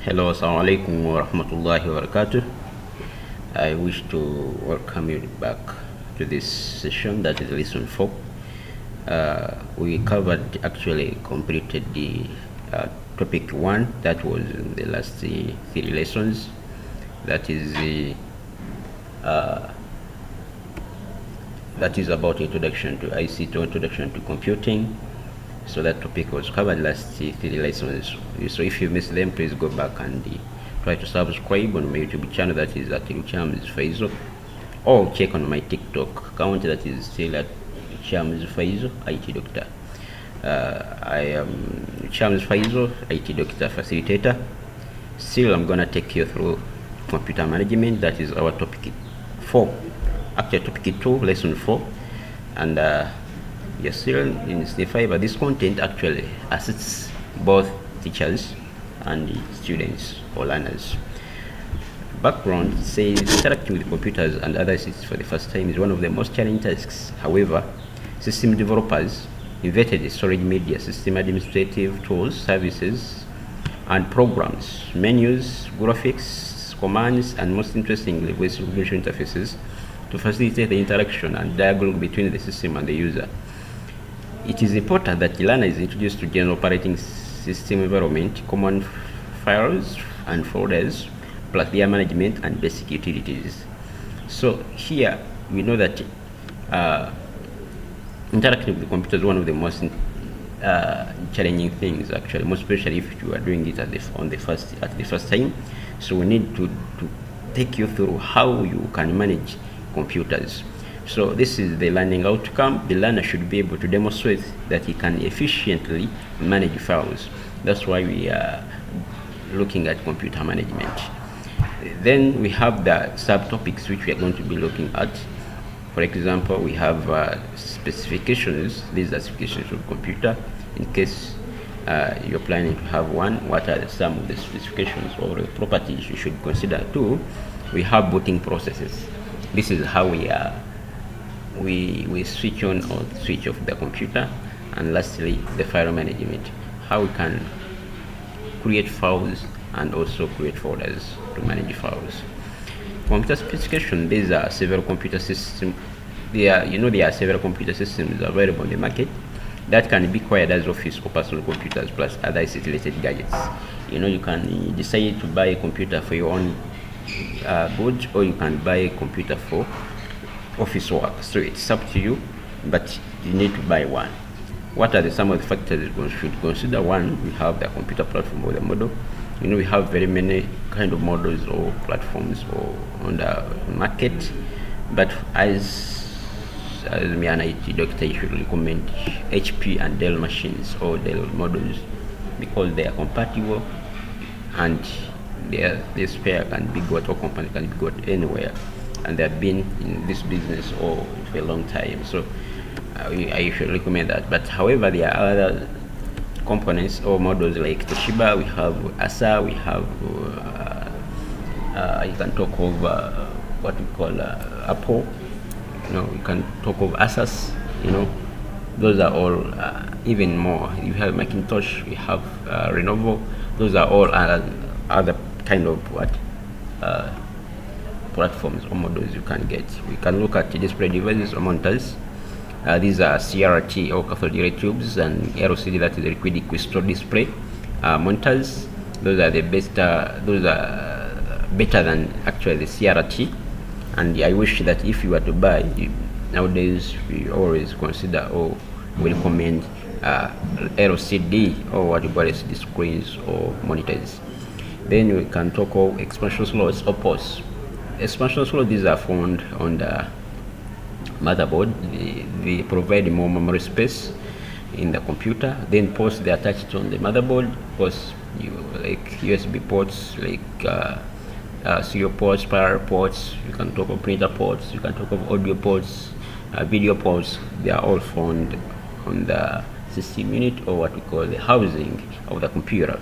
Hello, assalamu alaikum wa rahmatullahi wa barakatuh. I wish to welcome you back to this session, that is lesson 4. We covered, actually completed the topic 1, that was in the last 3 lessons. That is about introduction to ICT, introduction to computing. So that topic was covered last 3 lessons. So if you missed them, please go back and try to subscribe on my YouTube channel, that is at Chams Faizo, or check on my TikTok account, that is still at Chams Faizo IT Doctor. I am Chams Faizo IT Doctor Facilitator. Still, I'm gonna take you through computer management. That is our topic 4. Actually, topic 2, lesson 4, and yes, still in fiber. This content actually assists both teachers and students or learners. Background says interacting with computers and other systems for the first time is one of the most challenging tasks. However, system developers invented storage media, system administrative tools, services, and programs, menus, graphics, commands, and most interestingly, with visual interfaces to facilitate the interaction and dialogue between the system and the user. It is important that the learner is introduced to general operating system environment, common files and folders, plus their management and basic utilities. So here we know that interacting with the computer is one of the most challenging things, actually, most especially if you are doing it at the first time. So we need to take you through how you can manage computers. So this is the learning outcome. The learner should be able to demonstrate that he can efficiently manage files. That's why we are looking at computer management. Then we have the subtopics which we are going to be looking at. For example, we have specifications. These are specifications of computer. In case you're planning to have one, what are some of the specifications or the properties you should consider too? We have booting processes. This is how we switch on or switch off the computer. And lastly, the file management, how we can create files and also create folders to manage files. Computer specification, these are several computer systems. There are several computer systems available on the market that can be acquired as office or personal computers plus other related gadgets. You can decide to buy a computer for your own good, or you can buy a computer for office work. So it's up to you, but you need to buy one. What are some of the factors you should consider? One, we have the computer platform or the model. We have very many kind of models or platforms on the market, but as me an IT doctor, you should recommend HP and Dell machines or Dell models because they are compatible and their spare can be got, or company can be got anywhere, and they have been in this business for a long time. So I should recommend that. But however, there are other components or models like Toshiba, we have ASA, we have you can talk of what we call Apple. We can talk of Asus. Those are all even more. You have Macintosh, we have Lenovo. Those are all other kind of platforms or models you can get. We can look at display devices or monitors. These are CRT or cathode ray tubes and LCD, that is liquid crystal display monitors. Those are the best. Those are better than actually the CRT. And I wish that if you were to buy nowadays, we always consider or we recommend LCD or what you call LCD screens or monitors. Then we can talk of expansion slots or ports. Expansion slots, these are found on the motherboard. They provide more memory space in the computer. Then ports, they are attached on the motherboard. Ports, like USB ports, like serial ports, parallel ports. You can talk of printer ports. You can talk of audio ports, video ports. They are all found on the system unit, or what we call the housing of the computer.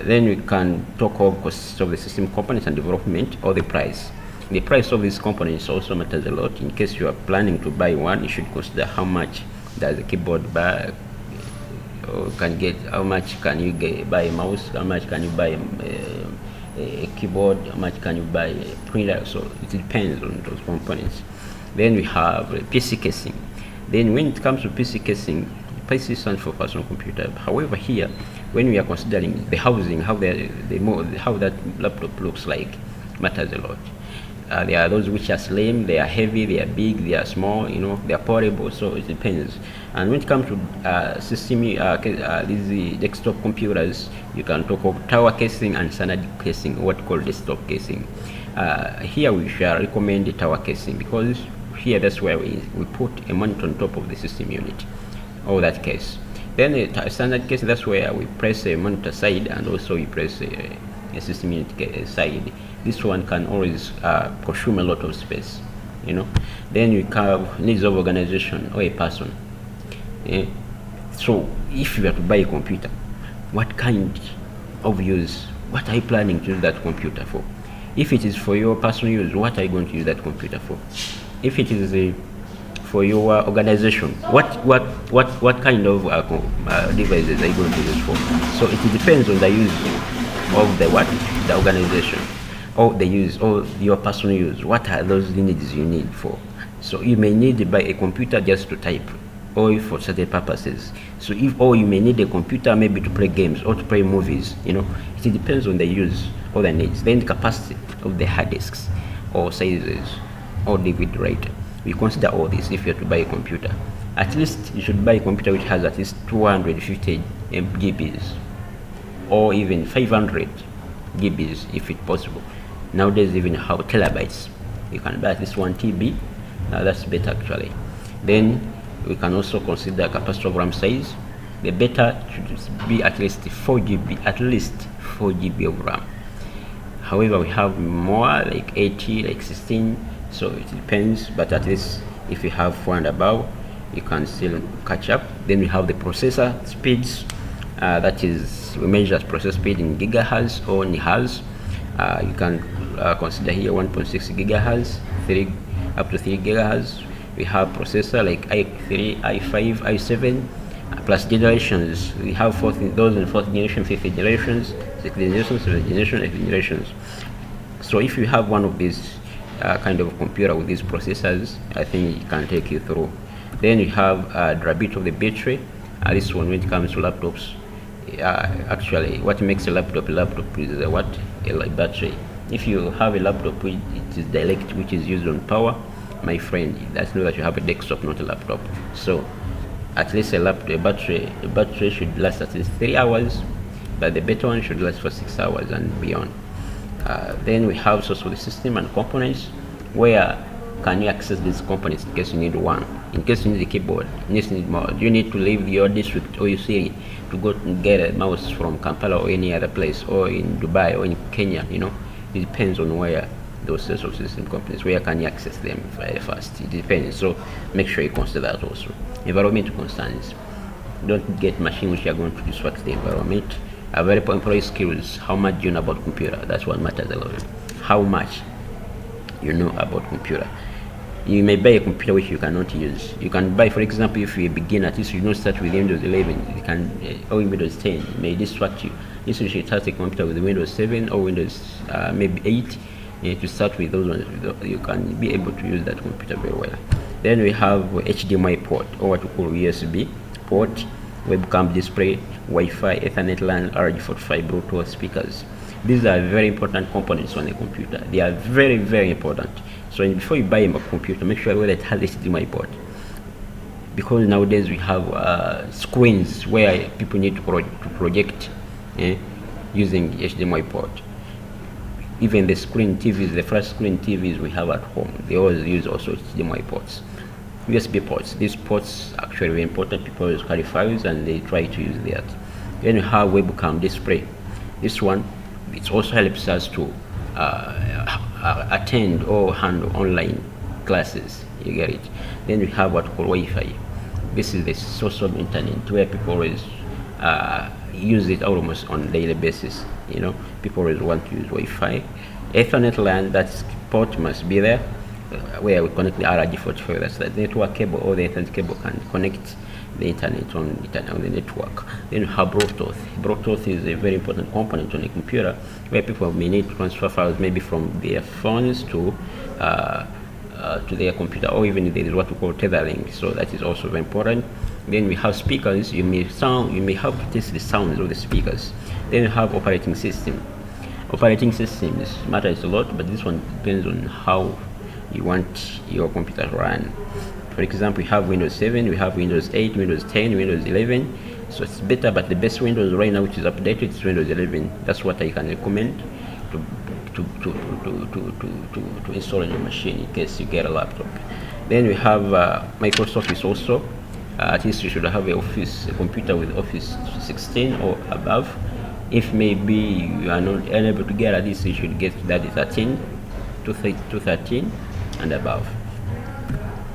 Then we can talk of costs of the system components and development, or the price. The price of these components also matters a lot. In case you are planning to buy one, you should consider how much does the keyboard buy, can get, how much can you buy a mouse, how much can you buy a keyboard, how much can you buy a printer. So it depends on those components. Then we have PC casing. Then when it comes to PC casing, PC stands for personal computer. However, here, when we are considering the housing, how that laptop looks like, matters a lot. There are those which are slim, they are heavy, they are big, they are small, they are portable, so it depends. And when it comes to these desktop computers, you can talk of tower casing and standard casing, what called desktop casing. Here we shall recommend the tower casing, because here that's where we put a monitor on top of the system unit, or that case. Then the standard case, that's where we press a monitor side and also we press a system unit side. This one can always consume a lot of space, Then we have needs of organization or a person. So if you are to buy a computer, what kind of use, what are you planning to use that computer for? If it is for your personal use, what are you going to use that computer for? If it is for your organization, what kind of devices are you going to use for? So it depends on the use of the organization, or the use, or your personal use. What are those needs you need for? So you may need to buy a computer just to type, or for certain purposes. So or you may need a computer maybe to play games or to play movies. It depends on the use or the needs. Then the capacity of the hard disks or sizes or DVD writer. We consider all this if you have to buy a computer. At least you should buy a computer which has at least 250 GBs or even 500 GBs if it's possible. Nowadays even how terabytes. You can buy at least 1 TB. That's better actually. Then we can also consider capacitor of RAM size. The better should be at least 4 GB, at least 4 GB of RAM. However, we have more like 80, like 16. So it depends, but at least if you have 4 and above, you can still catch up. Then we have the processor speeds. That is, we measure processor speed in gigahertz or in hertz. You can consider here 1.6 gigahertz, up to 3 gigahertz. We have processor like i3, i5, i7, plus generations. We have those in 4th generation, 5th generations, 6th generation, 7th generation, 8th generations. So if you have one of these kind of computer with these processors, I think it can take you through. Then you have durability of the battery. This one, when it comes to laptops, actually what makes a laptop is a battery. If you have a laptop which is direct, which is used on power, my friend, that's know that you have a desktop, not a laptop. So at least a battery should last at least 3 hours, but the better one should last for 6 hours and beyond. Then we have source of the system and components. Where can you access these components in case you need one? In case you need a keyboard, in case you need more, you need to leave your district or your city to go and get a mouse from Kampala or any other place, or in Dubai or in Kenya. It depends on where those source of system components, where can you access them very fast. It depends. So make sure you consider that also. Environmental concerns. Don't get machine which are going to disrupt the environment. Available employee skills. How much do you know about computer? That's what matters a lot. How much you know about computer. You may buy a computer which you cannot use. You can buy, for example, if you're a beginner, at least you don't start with Windows 11, you can, or Windows 10, it may distract you. This you should start a computer with Windows 7 or Windows maybe 8. To start with those ones, you can be able to use that computer very well. Then we have HDMI port, or what we call USB port, webcam display, Wi-Fi, Ethernet LAN, RJ45 Bluetooth speakers. These are very important components on a computer. They are very, very important. So before you buy a computer, make sure that it has HDMI port. Because nowadays we have screens where people need to project using HDMI port. Even the screen TVs, the flat screen TVs we have at home, they always use also HDMI ports. USB ports. These ports are actually very important. People use carry files and they try to use that. Then we have webcam display. This one, it also helps us to attend or handle online classes. You get it. Then we have what we call Wi-Fi. This is the source of internet where people always use it almost on a daily basis. People always want to use Wi-Fi. Ethernet LAN, that port must be there, where we connect the RJ45. That's the network cable, or the Ethernet cable can connect the internet on the network. Then you have Bluetooth. Bluetooth is a very important component on a computer where people may need to transfer files maybe from their phones to their computer, or even there is what we call tethering. So that is also very important. Then we have speakers. You may have to test the sounds of the speakers. Then you have operating system. Operating systems matters a lot, but this one depends on how you want your computer to run. For example, we have Windows 7, we have Windows 8, Windows 10, Windows 11. So it's better, but the best Windows right now, which is updated, is Windows 11. That's what I can recommend to install on your machine in case you get a laptop. Then we have Microsoft Office also. At least you should have a computer with Office 16 or above. If maybe you are not unable to get at least, you should get that 13 to 13 and above.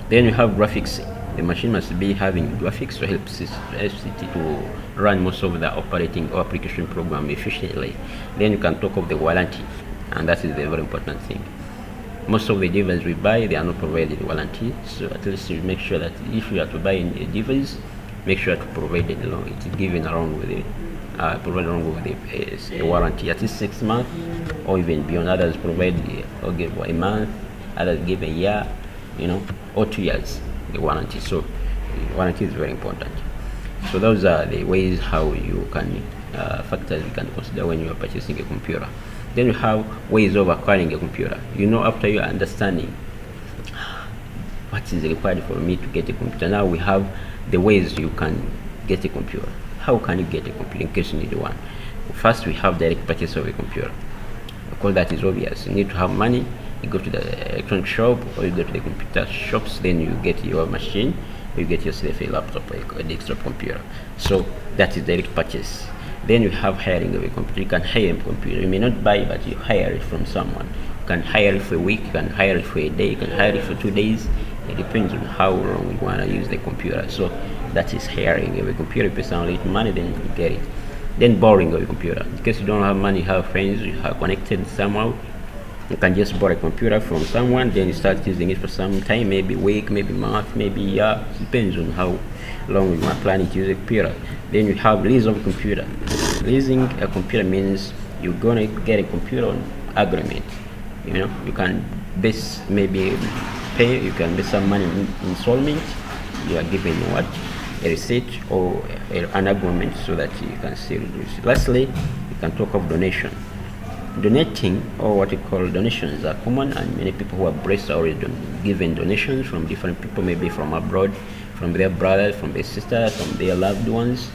Then you have graphics. The machine must be having graphics to help it to run most of the operating or application program efficiently. Then you can talk of the warranty, and that is the very important thing. Most of the devices we buy, they are not provided warranty, so at least you make sure that if you are to buy a device, make sure to provide it along. It's given along with it. Provided along with a warranty, at least 6 months or even beyond. Others provide or give a month, others give a year, or 2 years the warranty. So warranty is very important. So those are the ways how you can factors you can consider when you are purchasing a computer. Then you have ways of acquiring a computer. After you are understanding what is required for me to get a computer, now we have the ways you can get a computer. How can you get a computer in case you need one? First, we have direct purchase of a computer. Of course, that is obvious. You need to have money. You go to the electronic shop or you go to the computer shops, then you get your machine, you get yourself a laptop or a desktop computer. So that is direct purchase. Then you have hiring of a computer. You can hire a computer. You may not buy, but you hire it from someone. You can hire it for a week, you can hire it for a day, you can hire it for 2 days. It depends on how long you want to use the computer. So that is hiring of a computer. You pay some little money, then you get it. Then borrowing of a computer. In case you don't have money, you have friends, you have connected somehow, you can just borrow a computer from someone, then you start using it for some time, maybe week, maybe month, maybe year. Depends on how long you are planning to use a computer. Then you have lease of a computer. Leasing a computer means you're gonna get a computer on agreement. You can maybe pay, you can pay some money in installment. You are given a receipt or an agreement so that you can still use it. Lastly, you can talk of donation. Donating, or what we call donations, are common, and many people who are blessed are already given donations from different people, maybe from abroad, from their brothers, from their sisters, from their loved ones.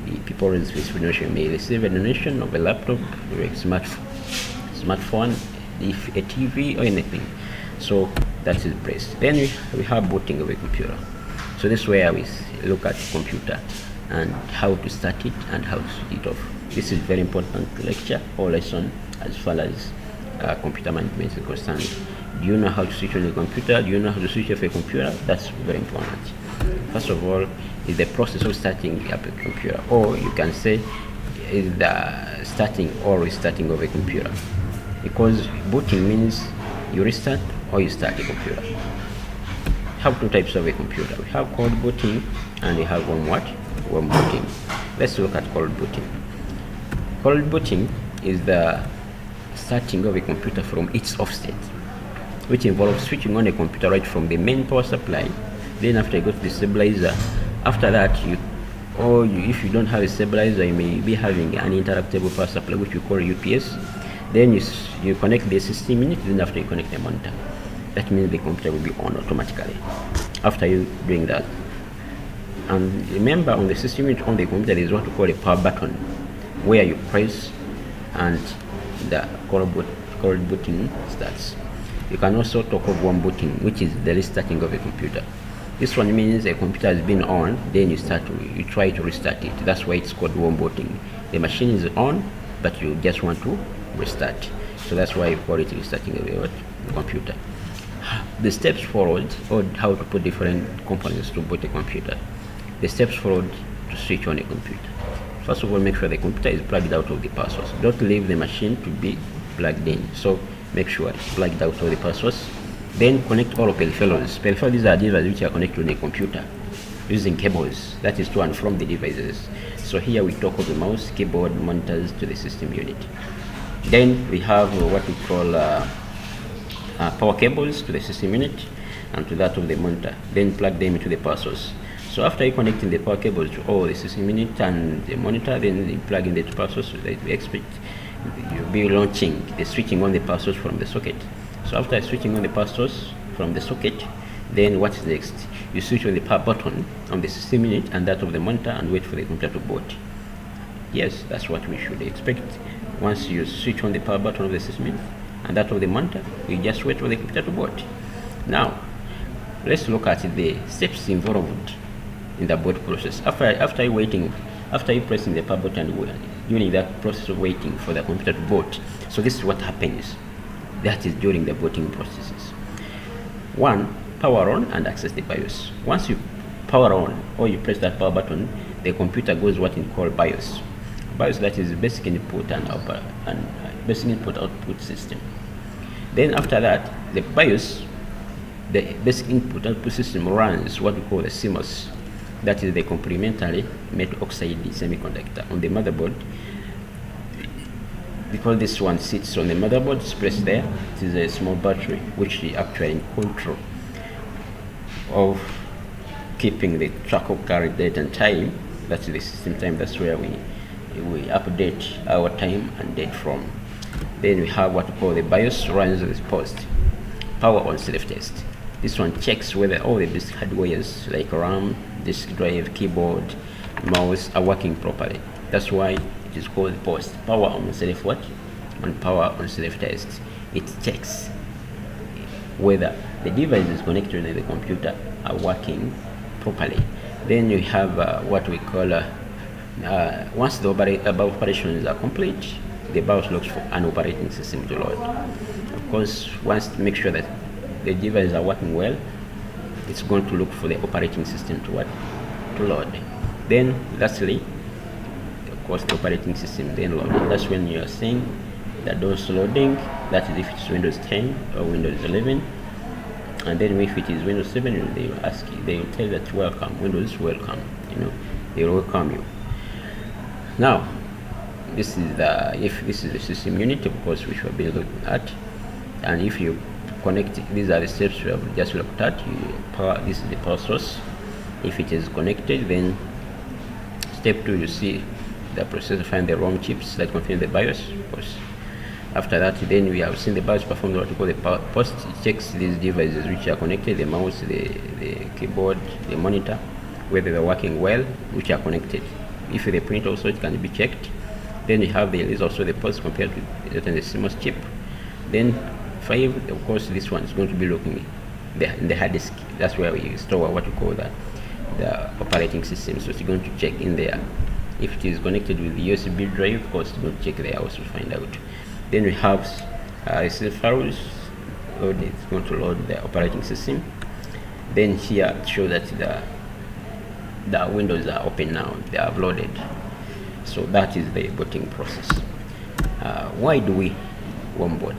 The people receive donation may receive a donation of a laptop, or a smartphone, if a TV, or anything. So that is blessed. Then we have booting of a computer. So this is where we look at the computer and how to start it and how to switch it off. This is very important lecture or lesson as far as computer management is concerned. Do you know how to switch on a computer? Do you know how to switch off a computer? That's very important. First of all, is the process of starting up a computer, or you can say is the starting or restarting of a computer, because booting means you restart or you start a computer. We have 2 types of a computer. We have cold booting and we have warm booting. Let's look at cold booting. Cold booting is the starting of a computer from its offset, which involves switching on a computer right from the main power supply. Then after you go to the stabilizer, after that if you don't have a stabilizer, you may be having an interruptible power supply, which we call UPS. Then you connect the system unit, then after you connect the monitor. That means the computer will be on automatically after you doing that. And remember, on the system unit on the computer, there is what we call a power button, where you press and the cold booting starts. You can also talk of warm booting, which is the restarting of a computer. This one means a computer has been on, then you try to restart it. That's why it's called warm booting. The machine is on, but you just want to restart. So that's why you call it restarting of a computer. The steps forward, or how to put different components to boot a computer. The steps forward to switch on a computer. First of all, make sure the computer is plugged out of the power source. Don't leave the machine to be plugged in. So make sure it's plugged out of the power source. Then connect all peripherals. Peripherals are devices which are connected to the computer. using cables, that is to and from the devices. So here we talk of the mouse, keyboard, monitors to the system unit. Then we have what we call power cables to the system unit and to that of the monitor. Then plug them into the power source. So after you connecting the power cables to all the system unit and the monitor, then you plug in the power source that we expect. You'll be launching the switching on the power source from the socket. So after switching on the power source from the socket, then what's next? You switch on the power button on the system unit and that of the monitor and wait for the computer to boot. Yes, that's what we should expect. Once you switch on the power button of the system unit and that of the monitor, you just wait for the computer to boot. Now, let's look at the steps involved in the boot process. After you pressing the power button, during that process of waiting for the computer to boot. So this is what happens. That is during the booting processes. 1. Power on and access the BIOS. Once you power on or you press that power button, the computer goes what we call BIOS. BIOS, that is basic input and basic input output system. Then after that, the BIOS, the basic input output system, runs what we call the CMOS. That is the complementary metal oxide semiconductor on the motherboard. Because this one sits on the motherboard, it's pressed there. It is a small battery which is actually in control of keeping the track of current date and time. That's the system time. That's where we update our time and date from. Then we have what we call the BIOS, runs this post power on self test. This one checks whether all the basic hardwares like RAM, disk drive, keyboard, mouse are working properly. That's why it is called post power on self what? On power on self test. It checks whether the devices connected to the computer are working properly. Then you have what we call once the above operations are complete, the BIOS looks for an operating system to load. Of course, once to make sure that the devices are working well, it's going to look for the operating system to load. Then lastly, of course, the operating system then loading. That's when you are saying that those loading, that is if it's Windows 10 or Windows 11. And then if it is Windows 7, they will ask you, they will tell you that welcome, Windows welcome, they will welcome you. Now, this is the system unit, of course, which we'll be looking at. And if you connect, these are the steps we have just looked at. This is the power source. If it is connected, then step 2, you see the processor find the ROM chips that contain the BIOS, of course. After that, then we have seen the BIOS perform what we call the post. It checks these devices which are connected, the mouse, the keyboard, the monitor, whether they're working well, which are connected. If the print also, it can be checked. Then you have the also the post compared to the CMOS chip. Then 5, of course, this one is going to be looking in the hard disk. That's where we store what we call the operating system. So it's going to check in there. If it is connected with the USB drive, of course, it's going to check there also to find out. Then we have receive files loaded. It's going to load the operating system. Then here it shows that the windows are open now. They are loaded. So that is the booting process. Why do we warm boot?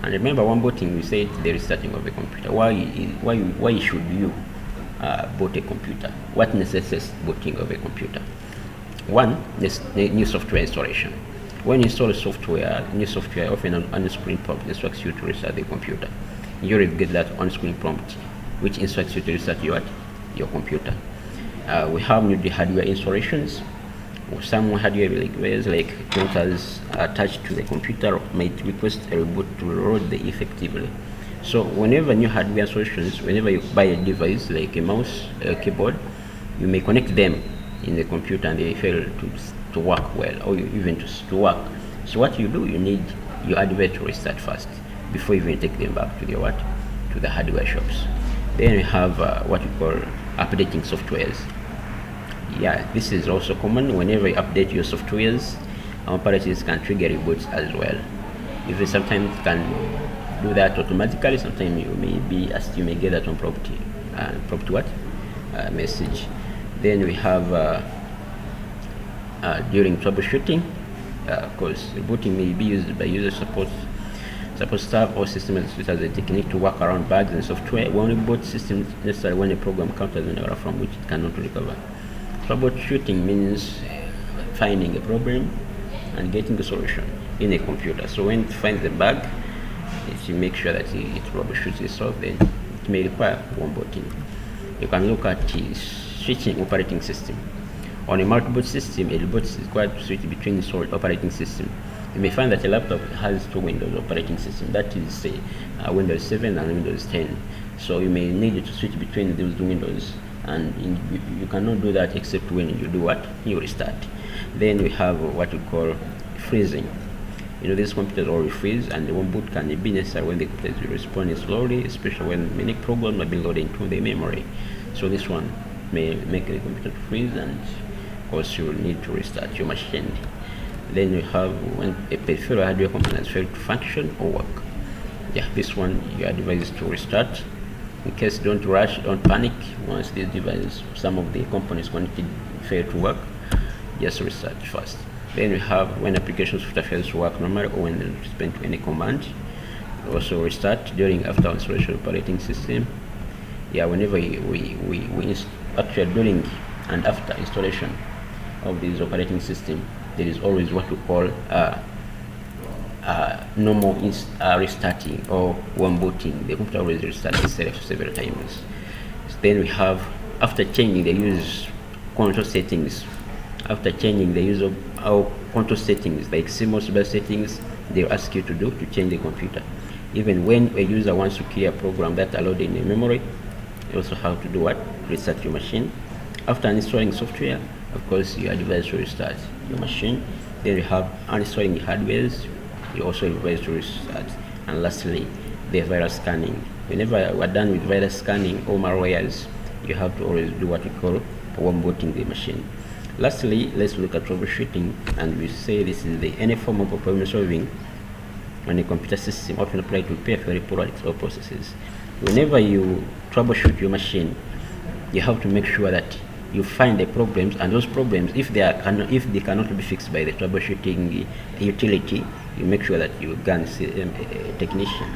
And remember, warm booting, we said the restarting of the computer. Why should you boot a computer? What necessitates booting of a computer? 1, new software installation. When you install software, new software often on the screen prompt instructs you to restart the computer. You will get that on-screen prompt, which instructs you to restart your computer. We have new hardware installations. Some hardware like printers attached to the computer might request a reboot to load effectively. So whenever new hardware solutions, whenever you buy a device like a mouse, a keyboard, you may connect them in the computer and they fail to work well, or even to work. So what you do, you need your hardware to restart first before you even take them back to the hardware shops. Then we have what we call updating softwares. Yeah, this is also common. Whenever you update your softwares, operators can trigger reboots as well. Even sometimes it can do that automatically. Sometimes you may be asked, you may get that on prompt message. Then we have during troubleshooting, of course, rebooting may be used by user support Suppose staff or system administrator has a technique to work around bugs in software. When we boot systems necessary when a program encounters an error from which it cannot recover. Troubleshooting means finding a problem and getting a solution in a computer. So when it finds the bug, it make sure that it troubleshoots itself, then it may require onboarding. You can look at switching operating system. On a multi-boot system, a boot is required to switch between solid operating system. You may find that a laptop has two Windows operating system, that is say Windows 7 and Windows 10. So you may need to switch between those two Windows, and you cannot do that except when you do what? You restart. Then we have what we call freezing. These computers always freeze, and the one boot can be necessary when the computer is responding slowly, especially when many programs are being loaded into the memory. So this one may make the computer freeze, and of course you will need to restart your machine. Then you have when a peripheral hardware components fail to function or work. This one you are advised to restart. In case don't rush, don't panic. Once this device, some of the components connected fail to work, just restart first. Then we have when application software fails to work normally or when they respond to any command. Also restart during after installation operating system. Whenever we actually during and after installation of this operating system, there is always what we call normal restarting or one booting. The computer always restarts itself several times. Then we have after changing the use control settings. After changing the use of our control settings, like CMOS bus settings, they'll ask you to change the computer. Even when a user wants to clear a program that are loaded in the memory, you also have to do what? Restart your machine. After installing software, of course, you are advised to restart your machine. Then you have uninstalling hardwares, you also advised to restart. And lastly, the virus scanning. Whenever we're done with virus scanning or malwares, you have to always do what we call warm booting the machine. Lastly, let's look at troubleshooting, and we say this is any form of problem solving on a computer system often applied to peripheral products or processes. Whenever you troubleshoot your machine, you have to make sure that you find the problems, and those problems, if they cannot be fixed by the troubleshooting utility, you make sure that you can see a technician.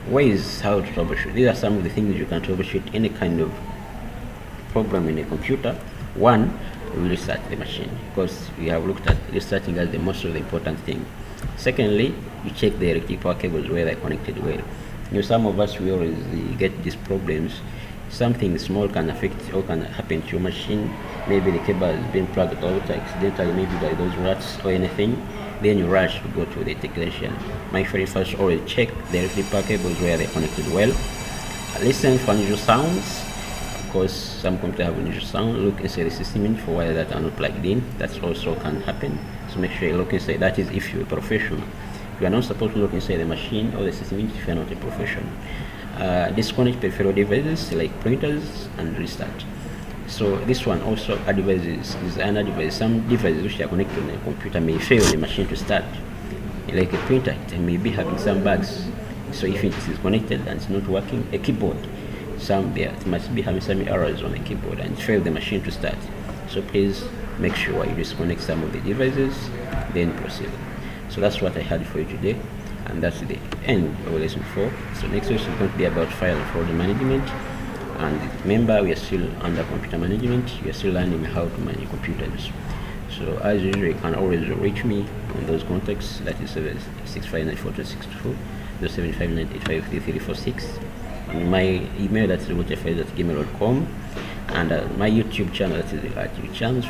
Ways how to troubleshoot. These are some of the things you can troubleshoot any kind of program in a computer. One, we restart the machine, because we have looked at restarting as the most of the important thing. Secondly, you check the electric power cables where they're connected well. Some of us, we always get these problems. Something small can affect or can happen to your machine. Maybe the cable has been plugged out accidentally, maybe by those rats or anything. Then you rush to go to the technician. Make sure you first always check the electric power cables where they're connected well. Listen for unusual sounds. Of course, some computers have unusual sound. Look inside the system for wires that are not plugged in. That also can happen. So make sure you look inside. That is if you're a professional. You are not supposed to look inside the machine or the system if you're not a professional. Disconnect peripheral devices like printers and restart. So this one also advises is an advice. Some devices which are connected to the computer may fail the machine to start. Like a printer, it may be having some bugs. So if it is connected and it's not working, a keyboard, it must be having some errors on the keyboard and fail the machine to start. So please make sure you disconnect some of the devices, then proceed. So that's what I had for you today, and that's the end of lesson 4. So next lesson is going to be about file and folder management. And remember, we are still under computer management. We are still learning how to manage computers. So as usual, you can always reach me on those contacts. That is 6594262, 0759853346. And my email, that is rogerfaiz@gmail.com, and my YouTube channel, that is the YouTube channel.